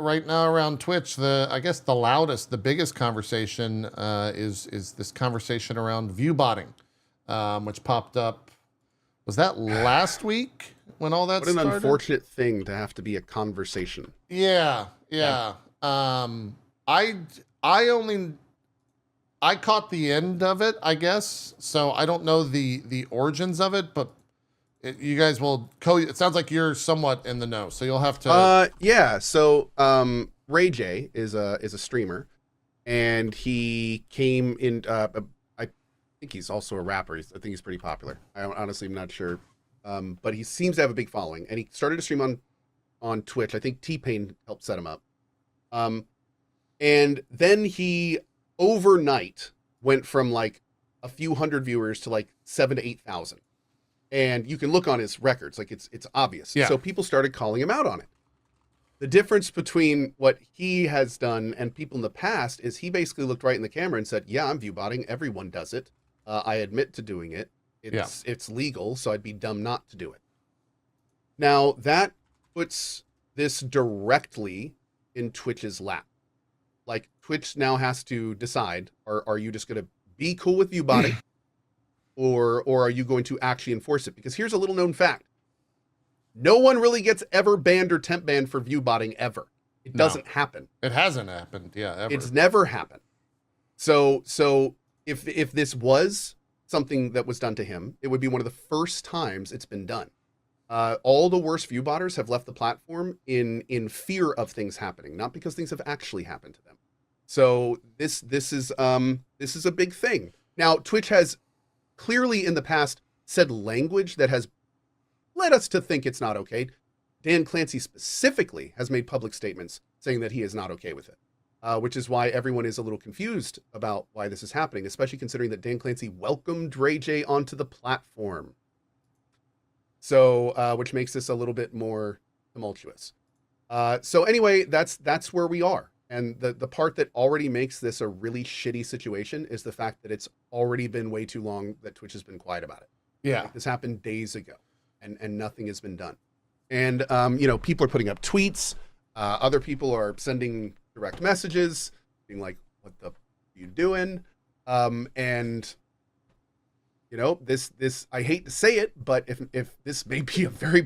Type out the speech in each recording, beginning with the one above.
right now around Twitch, I guess the loudest, the biggest conversation is this conversation around viewbotting, which popped up. Was that last week when all that What an started? unfortunate thing to have to be a conversation. Yeah. I caught the end of it, I guess. So I don't know the origins of it, but you guys will it sounds like you're somewhat in the know, so you'll have to. Yeah. So Ray J is a streamer, and he came in. I think he's also a rapper. I think he's pretty popular. Honestly, I'm not sure, but he seems to have a big following, and he started to stream on Twitch. I think T-Pain helped set him up, and then he overnight went from like a few hundred viewers to like 7,000 to 8,000. And you can look on his records, like it's obvious. Yeah. So people started calling him out on it. The difference between what he has done and people in the past is he basically looked right in the camera and said, yeah, I'm viewbotting. Everyone does it. I admit to doing it. It's legal, so I'd be dumb not to do it. Now, that puts this directly in Twitch's lap. Like, Twitch now has to decide, are you just going to be cool with viewbotting? Or are you going to actually enforce it? Because here's a little known fact. No one really gets ever banned or temp banned for viewbotting ever. It doesn't happen. It hasn't happened, yeah, ever. It's never happened. So if this was something that was done to him, it would be one of the first times it's been done. All the worst viewbotters have left the platform in fear of things happening, not because things have actually happened to them. So this is a big thing. Now, Twitch has clearly in the past said language that has led us to think it's not okay. Dan Clancy specifically has made public statements saying that he is not okay with it, which is why everyone is a little confused about why this is happening, especially considering that Dan Clancy welcomed Ray J onto the platform. So, which makes this a little bit more tumultuous. So anyway, that's where we are. And the part that already makes this a really shitty situation is the fact that it's already been way too long that Twitch has been quiet about it. Yeah. Like, this happened days ago and nothing has been done. And, people are putting up tweets. Other people are sending direct messages being like, what the f- are you doing? And this, I hate to say it, but if this may be a very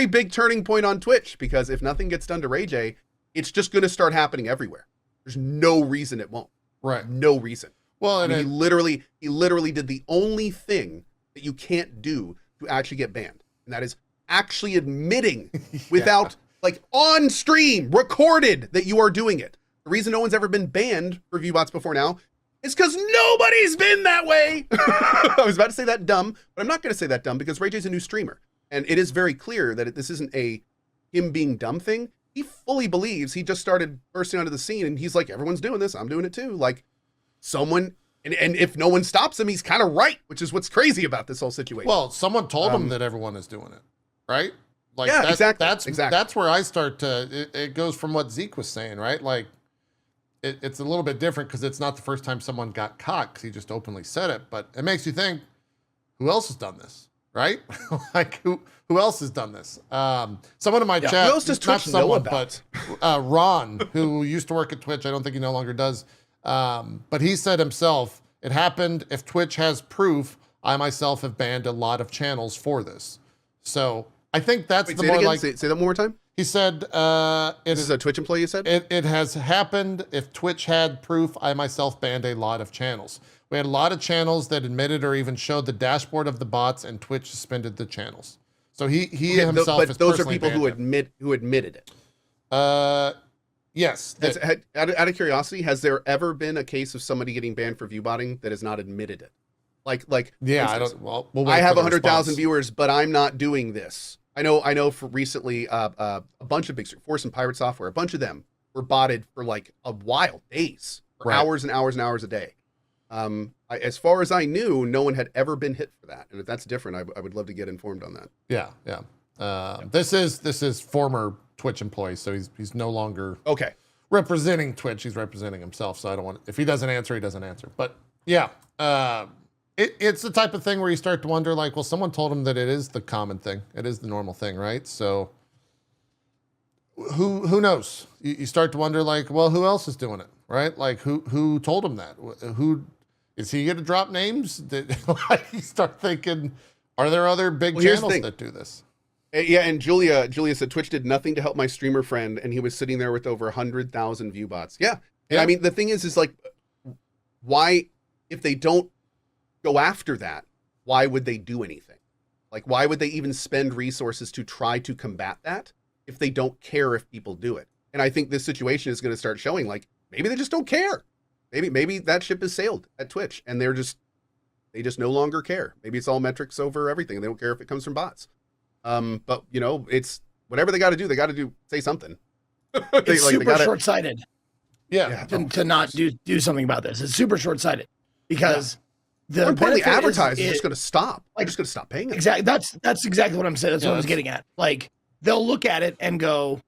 big turning point on Twitch, because if nothing gets done to Ray J, it's just going to start happening everywhere. There's no reason it won't. Right. No reason. Well, and he literally did the only thing that you can't do to actually get banned. And that is actually admitting without like on stream recorded that you are doing it. The reason no one's ever been banned for viewbots before now is because nobody's been that way. I was about to say that dumb, but I'm not going to say that dumb because Ray J's a new streamer. And it is very clear that this isn't a him being dumb thing. He fully believes he just started bursting onto the scene and he's like, everyone's doing this. I'm doing it too. Like someone, and if no one stops him, he's kind of right, which is what's crazy about this whole situation. Well, someone told him that everyone is doing it, right? Like, yeah, exactly. That's where I start to, it goes from what Zeke was saying, right? Like it's a little bit different because it's not the first time someone got caught because he just openly said it, but it makes you think, who else has done this? Right? Like who else has done this? Someone in my chat, who else does Twitch know about? But Ron, who used to work at Twitch, I don't think he no longer does. But he said himself, it happened. If Twitch has proof, I myself have banned a lot of channels for this. So I think that's the more like. Say that one more time. He said, this is a Twitch employee, you said? It has happened. If Twitch had proof, I myself banned a lot of channels. We had a lot of channels that admitted or even showed the dashboard of the bots, and Twitch suspended the channels. So he himself but those are people who admitted it. Yes. Out of curiosity, has there ever been a case of somebody getting banned for viewbotting that has not admitted it? Like yeah, instance, I don't. Well, I have 100,000 viewers, but I'm not doing this. I know. For recently, a bunch of big Force and Pirate Software, a bunch of them were botted for like a while, days, for hours and hours and hours a day. As far as I knew, no one had ever been hit for that. And if that's different, I would love to get informed on that. Yeah. This is former Twitch employee, so he's no longer representing Twitch. He's representing himself. So I don't want. If he doesn't answer, he doesn't answer. But yeah, it's the type of thing where you start to wonder, like, well, someone told him that it is the common thing. It is the normal thing, right? So who knows? You start to wonder, like, well, who else is doing it, right? Like, who told him that? Who is he going to drop names? Like, you start thinking, are there other big channels that do this? Yeah, and Julia said Twitch did nothing to help my streamer friend, and he was sitting there with over 100,000 view bots. Yeah, I mean, the thing is like, why, if they don't go after that, why would they do anything? Like, why would they even spend resources to try to combat that if they don't care if people do it? And I think this situation is going to start showing, like, maybe they just don't care. Maybe that ship has sailed at Twitch, and they just no longer care. Maybe it's all metrics over everything. They don't care if it comes from bots. But you know, it's whatever they got to do. They got to say something. It's super short-sighted. Yeah, to not do something about this. It's super short-sighted because the advertisers are just going to stop. They're just going to stop paying it. Exactly. That's exactly what I'm saying. That's what I was getting at. Like, they'll look at it and go,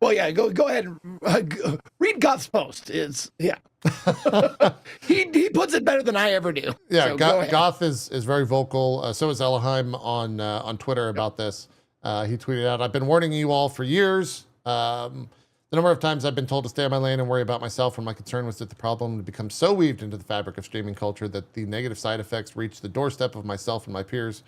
"Well, yeah, go ahead and read Goth's post." It's he puts it better than I ever do. Yeah, so Goth is very vocal. So is Elheim on Twitter about this. He tweeted out, "I've been warning you all for years. The number of times I've been told to stay on my lane and worry about myself when my concern was that the problem had become so weaved into the fabric of streaming culture that the negative side effects reached the doorstep of myself and my peers.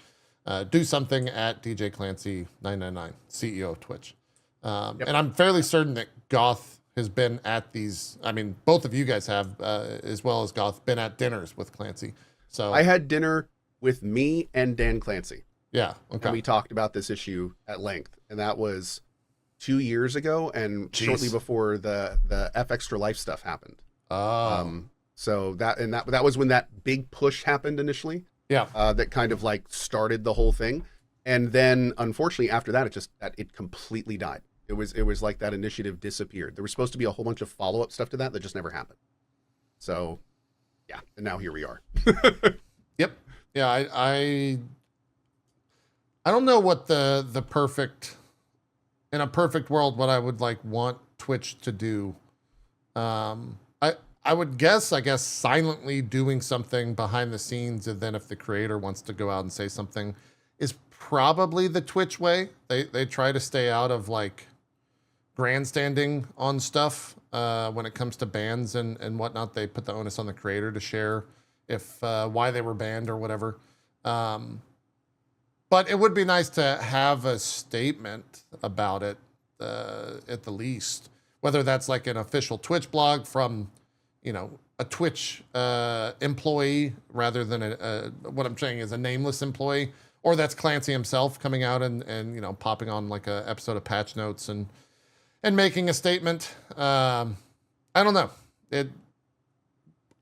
Do something at DJ Clancy 999, CEO of Twitch." And I'm fairly certain that Goth has been at these. I mean, both of you guys have, as well as Goth, been at dinners with Clancy. So I had dinner with me and Dan Clancy. Yeah. Okay. And we talked about this issue at length, and that was 2 years ago, and shortly before the F Extra Life stuff happened. So that was when that big push happened initially. Yeah. That kind of like started the whole thing, and then unfortunately after that it completely died. It was like that initiative disappeared. There was supposed to be a whole bunch of follow-up stuff to that just never happened. So yeah, and now here we are. Yep. Yeah, I don't know what the perfect, in a perfect world, what I would like want Twitch to do. I would guess, silently doing something behind the scenes, and then if the creator wants to go out and say something, is probably the Twitch way. They try to stay out of like grandstanding on stuff when it comes to bans and whatnot. They put the onus on the creator to share if why they were banned or whatever. But it would be nice to have a statement about it at the least, whether that's like an official Twitch blog from, you know, a Twitch employee rather than what I'm saying is a nameless employee, or that's Clancy himself coming out and you know, popping on like a episode of Patch Notes and making a statement. I don't know.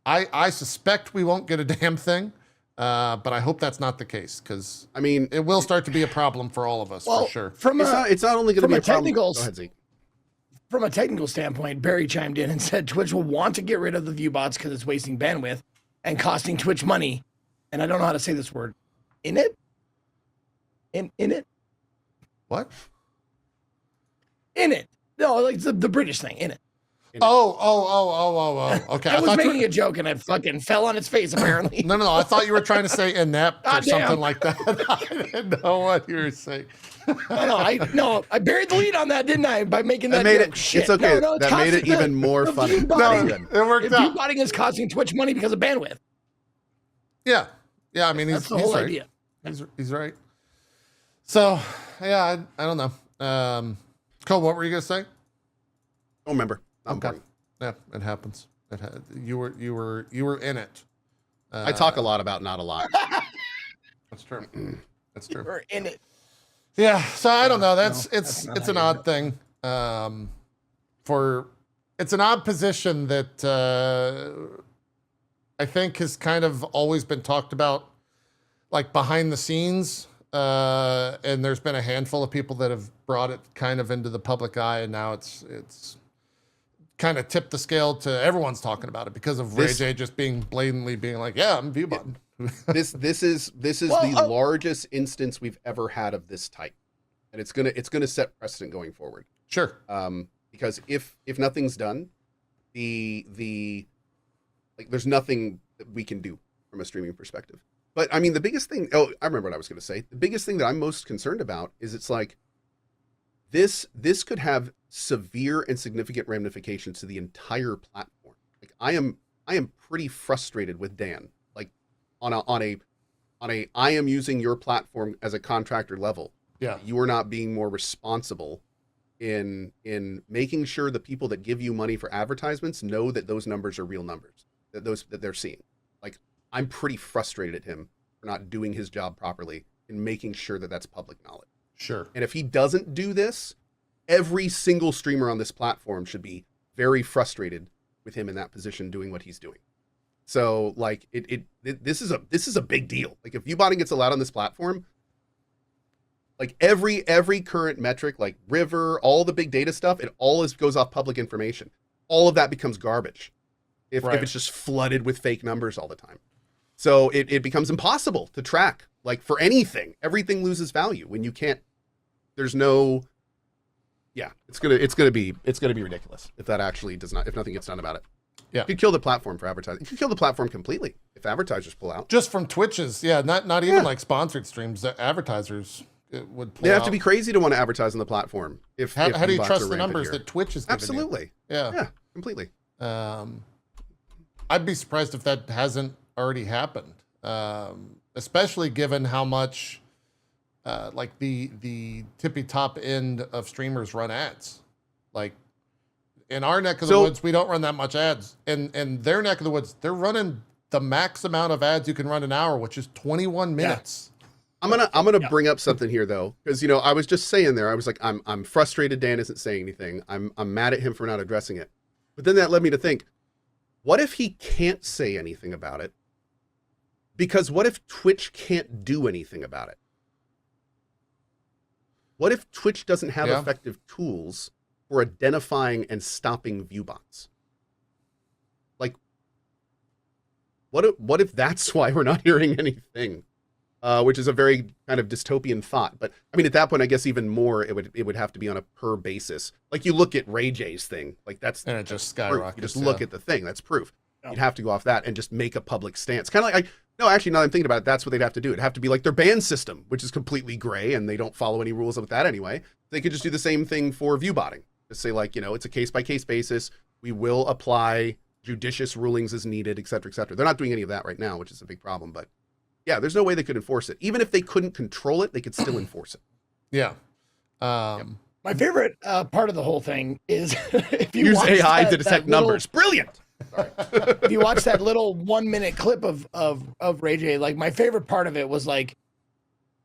I suspect we won't get a damn thing. But I hope that's not the case, because I mean, it will start to be a problem for all of us, for sure. It's not only going to be a problem. Go ahead, Zeke. From a technical standpoint, Barry chimed in and said Twitch will want to get rid of the view bots because it's wasting bandwidth and costing Twitch money. And I don't know how to say this word. In it? What? In it. No, like the British thing. In it. Oh. Okay. I was making a joke and I fucking fell on its face, apparently. No. I thought you were trying to say inept or something like that. I didn't know what you were saying. I buried the lead on that, didn't I? By making that made joke. it. Shit. It's okay. No, that made it even more funny. It worked out. Viewbotting is costing Twitch money because of bandwidth. Yeah. I mean, that's the whole right. idea. He's right. So yeah, I don't know. Cole, what were you gonna say? Don't remember. Okay. Yeah, it happens. You were in it. I talk a lot about not a lot. That's true. That's true. We're in it. Yeah. So I don't know. It's an odd thing. It's an odd position that I think has kind of always been talked about, like behind the scenes. And there's been a handful of people that have brought it kind of into the public eye, and now it's kind of tipped the scale to everyone's talking about it because of Ray J just blatantly being like, yeah, I'm viewbotting. This is the largest instance we've ever had of this type, and it's gonna set precedent going forward. Sure. Because if nothing's done, there's nothing that we can do from a streaming perspective. But I mean, the biggest thing. Oh, I remember what I was gonna say. The biggest thing that I'm most concerned about is it's like this could have severe and significant ramifications to the entire platform. Like I am pretty frustrated with Dan. Like on a I am using your platform as a contractor level. Yeah. You are not being more responsible in making sure the people that give you money for advertisements know that those numbers are real numbers, that they're seeing. Like I'm pretty frustrated at him for not doing his job properly in making sure that that's public knowledge. Sure. And if he doesn't do this, every single streamer on this platform should be very frustrated with him in that position doing what he's doing. So like this is a big deal. Like if viewbotting gets allowed on this platform, like every current metric, like River, all the big data stuff, it all goes off public information. All of that becomes garbage if it's just flooded with fake numbers all the time. So it becomes impossible to track. Like for anything, everything loses value when you can't. There's no. Yeah, it's gonna be ridiculous if that actually does not, if nothing gets done about it. Yeah, it could kill the platform for advertising. It could kill the platform completely if advertisers pull out. Just from Twitch's, not even like sponsored streams. The advertisers would pull They have out. to be crazy to want to advertise on the platform. How do you bots trust are the rampant numbers here. that Twitch is giving Absolutely. you? Yeah, completely. I'd be surprised if that hasn't already happened, especially given how much like the tippy top end of streamers run ads. Like in our neck of the woods, we don't run that much ads. In their neck of the woods, they're running the max amount of ads you can run an hour, which is 21 minutes. I'm gonna bring up something here though, because I was just saying there, I was like, I'm frustrated Dan isn't saying anything. I'm mad at him for not addressing it. But then that led me to think, what if he can't say anything about it? Because what if Twitch can't do anything about it? What if Twitch doesn't have effective tools for identifying and stopping viewbots? Like, what if that's why we're not hearing anything? Which is a very kind of dystopian thought. But I mean, at that point, I guess even more, it would have to be on a per basis. Like you look at Ray J's thing, like that's and it just proof. skyrockets. You just look at the thing, that's proof. You'd have to go off that and just make a public stance. Kind of like, no, actually, now that I'm thinking about it, that's what they'd have to do. It'd have to be like their ban system, which is completely gray, and they don't follow any rules with that anyway. They could just do the same thing for viewbotting. Just say like, it's a case-by-case basis. We will apply judicious rulings as needed, et cetera, et cetera. They're not doing any of that right now, which is a big problem. But yeah, there's no way they could enforce it. Even if they couldn't control it, they could still enforce it. Yeah. My favorite part of the whole thing is if you use watch AI to detect numbers. Brilliant. If you watch that little 1 minute clip of Ray J, like my favorite part of it was like,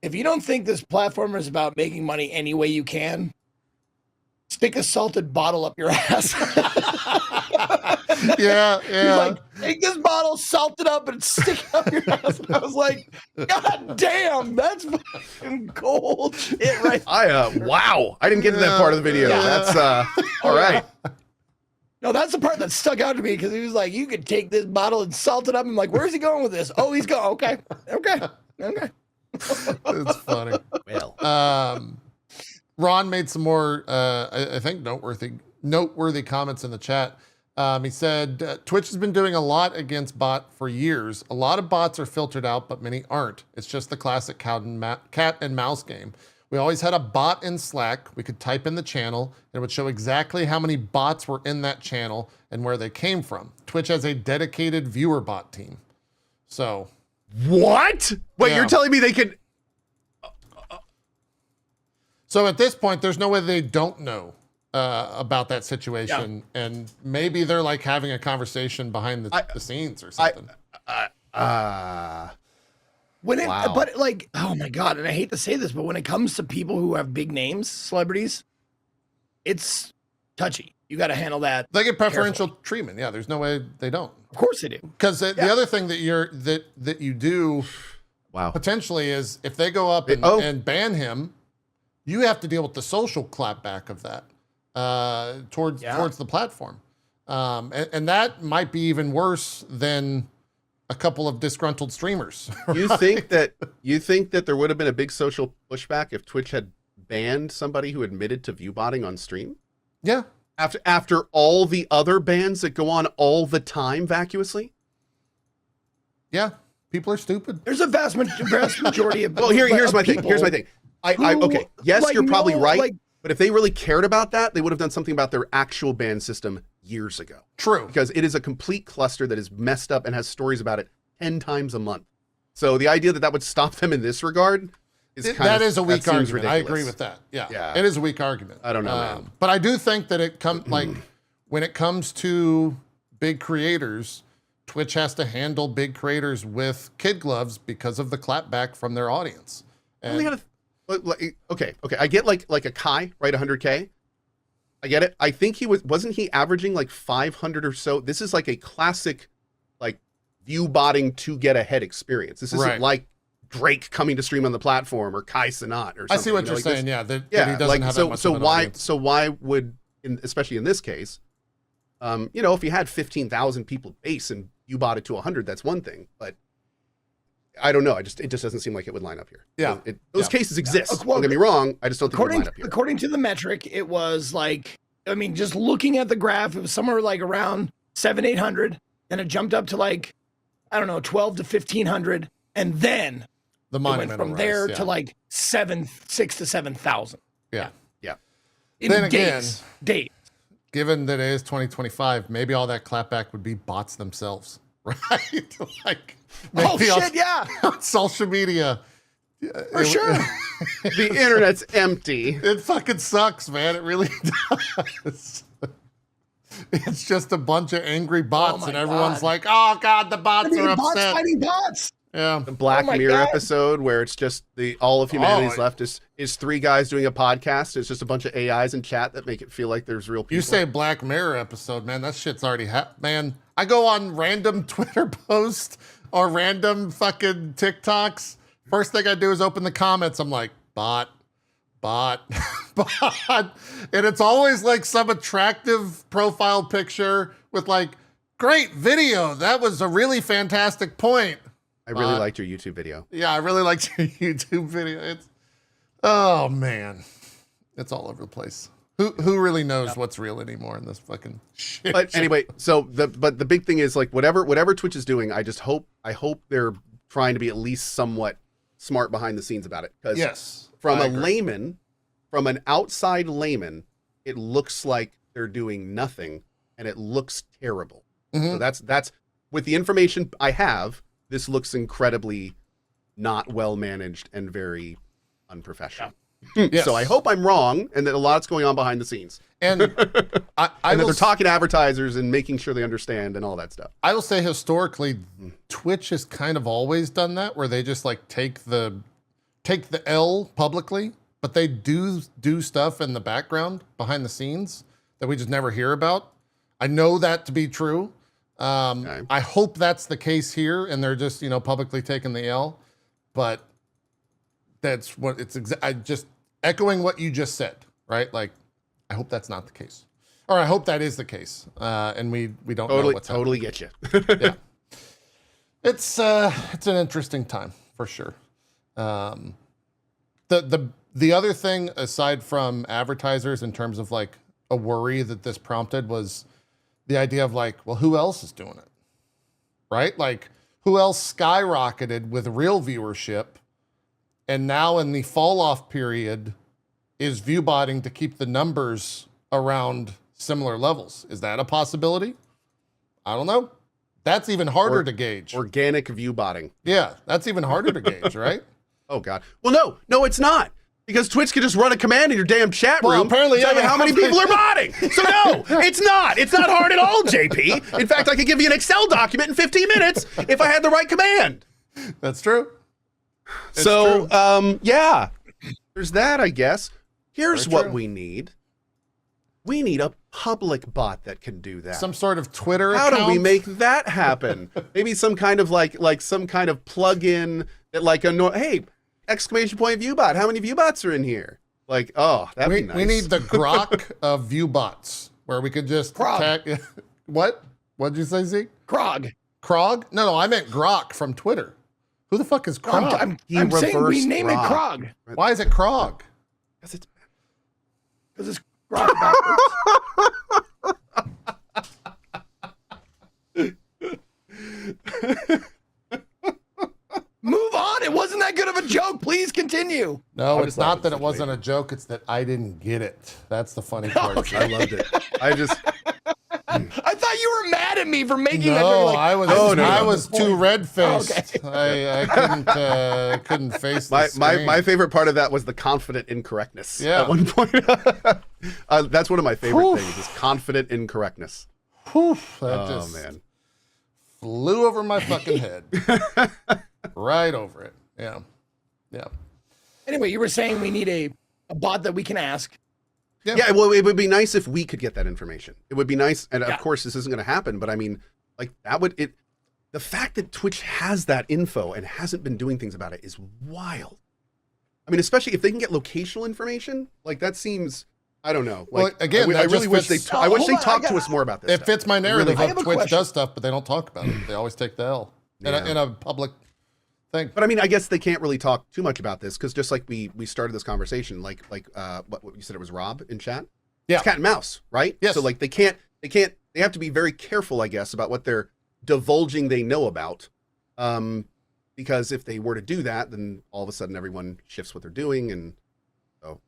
if you don't think this platform is about making money any way you can, stick a salted bottle up your ass. Yeah. He's like, take this bottle, salt it up, and stick it up your ass. And I was like, God damn, that's fucking cold shit, right? Wow. I didn't get to that part of the video. That's all right. No, that's the part that stuck out to me because he was like, you could take this bottle and salt it up. I'm like, where's he going with this? Oh, he's going, okay. It's funny. Well, Ron made some more, I think, noteworthy comments in the chat. He said, Twitch has been doing a lot against bot for years. A lot of bots are filtered out, but many aren't. It's just the classic cat and mouse game. We always had a bot in Slack. We could type in the channel, and it would show exactly how many bots were in that channel and where they came from. Twitch has a dedicated viewer bot team. So. What? Wait, you're telling me they could... So at this point, there's no way they don't know about that situation, and maybe they're like having a conversation behind the scenes or something. But like, oh my God, and I hate to say this, but when it comes to people who have big names, celebrities, it's touchy. You got to handle that. They get preferential treatment. Yeah, there's no way they don't. Of course they do. Because the other thing that you do, potentially is if they go up and ban him, you have to deal with the social clapback of that towards the platform, and that might be even worse than a couple of disgruntled streamers. Right? You think that there would have been a big social pushback if Twitch had banned somebody who admitted to viewbotting on stream? Yeah. After all the other bans that go on all the time vacuously? Yeah. People are stupid. There's a vast majority of well, here's my thing. Here's my thing. Okay. Yes, you're probably right. But if they really cared about that, they would have done something about their actual ban system years ago. True. Because it is a complete cluster that is messed up and has stories about it 10 times a month. So the idea that that would stop them in this regard is that is a weak argument. Ridiculous. I agree with that. Yeah. It is a weak argument. I don't know, man. But I do think that when it comes to big creators, Twitch has to handle big creators with kid gloves because of the clapback from their audience. And okay. I get like a Kai, right? 100K. I get it. I think wasn't he averaging like 500 or so? This is like a classic, like view botting to get ahead experience. This isn't like Drake coming to stream on the platform or Kai Sanat or something. I see what you're saying. That he doesn't have that much of an audience. So why would, especially in this case, if you had 15,000 people base and you bought it to 100, that's one thing. But I don't know. It just doesn't seem like it would line up here. Yeah. Those cases exist. Don't get me wrong. I just don't think it would line up here. According to the metric, it was like, just looking at the graph, it was somewhere like around 800. Then it jumped up to like, I don't know, 12 to 1,500. And then the went from there to like 6 to 7,000. Yeah. In then days. Given that it is 2025, maybe all that clapback would be bots themselves, right? Like, maybe on social media. For sure. The internet's empty. It fucking sucks, man. It really does. It's just a bunch of angry bots, and everyone's like, "Oh God, the bots are upset." Bots fighting bots. Yeah. The Black Mirror episode where it's just all of humanity's left is 3 guys doing a podcast. It's just a bunch of AIs in chat that make it feel like there's real people. You say Black Mirror episode, man, that shit's already happened. Man, I go on random Twitter posts or random fucking TikToks. First thing I do is open the comments. I'm like, bot. And it's always like some attractive profile picture with like, great video. That was a really fantastic point. I really liked your YouTube video. Yeah, I really liked your YouTube video. Oh man, it's all over the place. Who really knows what's real anymore in this fucking shit? But anyway, the big thing is like whatever Twitch is doing, I hope they're trying to be at least somewhat smart behind the scenes about it. Because from an outside layman, it looks like they're doing nothing, and it looks terrible. So that's with the information I have. This looks incredibly not well managed and very unprofessional. Yes. So I hope I'm wrong and that a lot's going on behind the scenes. And and that they're talking to advertisers and making sure they understand and all that stuff. I will say historically, Twitch has kind of always done that, where they just like take the L publicly, but they do stuff in the background behind the scenes that we just never hear about. I know that to be true. I hope that's the case here, and they're just publicly taking the L. But that's what it's. I just echoing what you just said, right? Like, I hope that's not the case, or I hope that is the case, and we don't know what's totally get you. Yeah, it's an interesting time for sure. The other thing aside from advertisers in terms of like a worry that this prompted was the idea of like, well, who else is doing it? Right? Like, who else skyrocketed with real viewership and now in the fall off period is viewbotting to keep the numbers around similar levels? Is that a possibility? I don't know. That's even harder to gauge. Organic viewbotting. Yeah, that's even harder to gauge, right? Oh God. Well, no, it's not. Because Twitch can just run a command in your damn chat room. Well, apparently, tell you how many people are botting. So no, it's not. It's not hard at all, JP. In fact, I could give you an Excel document in 15 minutes if I had the right command. That's true. Yeah, there's that, I guess. Here's what we need. We need a public bot that can do that. Some sort of Twitter How account? do we make that happen? Maybe some kind of like some kind of plug-in that like hey, exclamation point viewbot. How many viewbots are in here? Like, oh, that'd be nice. We need the grok of viewbots where we could just tag. What? What'd you say, Zeke? Krog. Krog? No, I meant grok from Twitter. Who the fuck is Krog? I'm saying we name it Krog. Why is it Krog? Because it's Krog backwards. Move on. It wasn't that good of a joke. Please continue. continue. No, I it's just not laughed that it at wasn't a joke. It's that I didn't get it. That's the funny part. Okay. I loved it. I just I thought you were mad at me for making that. No, Like, I was. Oh, no, I no. was too red faced. Okay. I couldn't face the my screen. favorite part of that was the confident incorrectness. Yeah. At one point, that's one of my favorite Whew. things: is confident incorrectness. Whew, that Oh just man. flew over my fucking head, right over it. Yeah, yeah. Anyway, you were saying we need a bot that we can ask. Yeah, well, it would be nice if we could get that information. It would be nice, and Yeah. of course, this isn't going to happen. But I mean, like that would it. The fact that Twitch has that info and hasn't been doing things about it is wild. I mean, especially if they can get locational information, like that seems. I don't know. Like, Well, again, I that really just wish fits- I wish Hold they on, talked to us more about this. It stuff. fits my narrative I have of a Twitch question. does stuff, but they don't talk about it. They always take the L Yeah. in a public thing. But I mean, I guess they can't really talk too much about this because just like we started this conversation, like what you said, it was Rob in chat. Yeah. It's cat and mouse, right? Yes. So like they have to be very careful, I guess, about what they're divulging they know about, because if they were to do that, then all of a sudden everyone shifts what they're doing, and so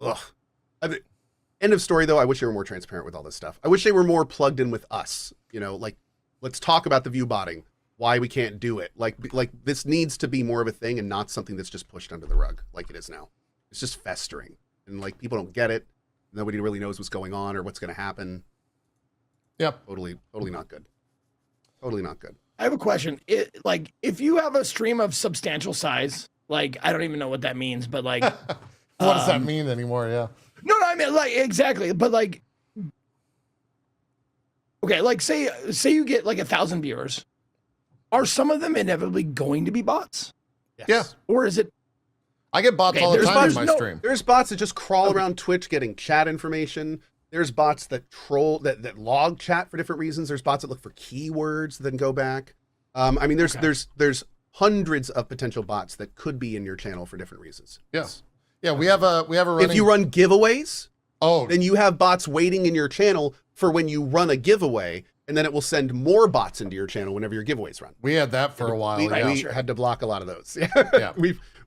end of story though. I wish they were more transparent with all this stuff. I wish they were more plugged in with us. You know, like let's talk about the view botting. Why we can't do it. Like this needs to be more of a thing and not something that's just pushed under the rug like it is now. It's just festering and like people don't get it. Nobody really knows what's going on or what's going to happen. Yep. Totally not good. Totally not good. I have a question. Like, if you have a stream of substantial size, like, I don't even know what that means, but like, What does that mean anymore? Yeah. no, I mean, like, exactly. But like, okay, like, say you get like 1,000 viewers. Are some of them inevitably going to be bots, Yes. Yeah. or is it? I get bots Okay, all the there's time in bots- my no, stream. There's bots that just crawl around Twitch getting chat information. There's bots that troll that log chat for different reasons. There's bots that look for keywords that then go back. I mean, there's hundreds of potential bots that could be in your channel for different reasons. Yeah. Yeah, we have a running. If you run giveaways, oh, then you have bots waiting in your channel for when you run a giveaway, and then it will send more bots into your channel whenever your giveaways run. we had that for a while. We, Yeah. we had to block a lot of those. Yeah.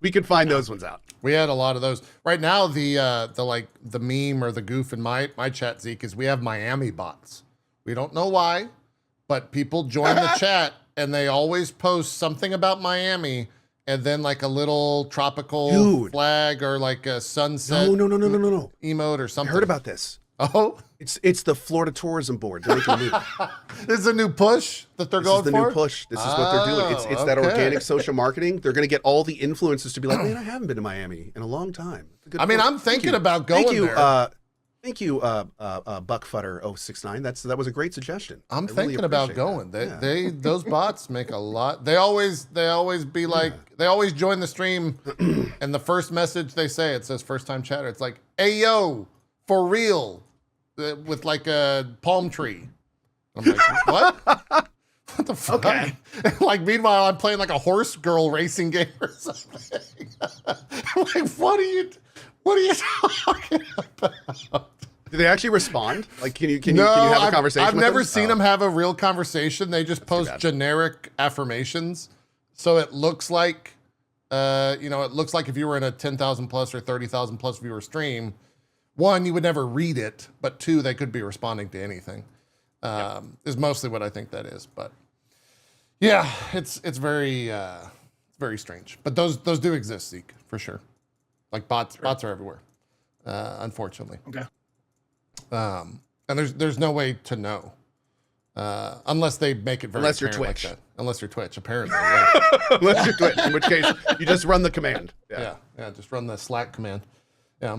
we could find those ones out. We had a lot of those. Right now, the meme or the goof in my chat, Zeke, is we have Miami bots. We don't know why, but people join the chat and they always post something about Miami and then like a little tropical Dude. flag or like a sunset No. emote or I something. heard about this. Oh, It's the Florida Tourism Board. They're making a move. this is a new push that they're This going is the for? new push. This is what they're doing. It's that okay. organic social marketing. They're going to get all the influencers to be like, man, I haven't been to Miami in a long time. It's a good I mean, point. I'm thinking Thank you. about going Thank you, there. Thank you, Buckfutter069. That was a great suggestion. I'm I really thinking about appreciate going. that. They those bots make a lot. They always be like they always join the stream, and the first message they say it says first time chatter. It's like, hey yo, for real, with like a palm tree. I'm like, what? What the fuck? Okay. Like meanwhile, I'm playing like a horse girl racing game or something. I'm like, what are you talking about? Do they actually respond? Like, can you No, have a conversation? I've with never them? seen Oh. them have a real conversation. They just post bad. generic affirmations. So it looks like, it looks like if you were in a 10,000 plus or 30,000 plus viewer stream, one, you would never read it, but two, they could be responding to anything. Is mostly what I think that is. But yeah, it's very strange. But those do exist, Zeke, for sure. Like bots are everywhere, unfortunately. Okay. And there's no way to know unless they make it very Unless you're apparent Twitch. like that. Unless you're Twitch, apparently. Yeah. Unless you're Twitch, in which case you just run the command. yeah, just run the Slack command. Yeah.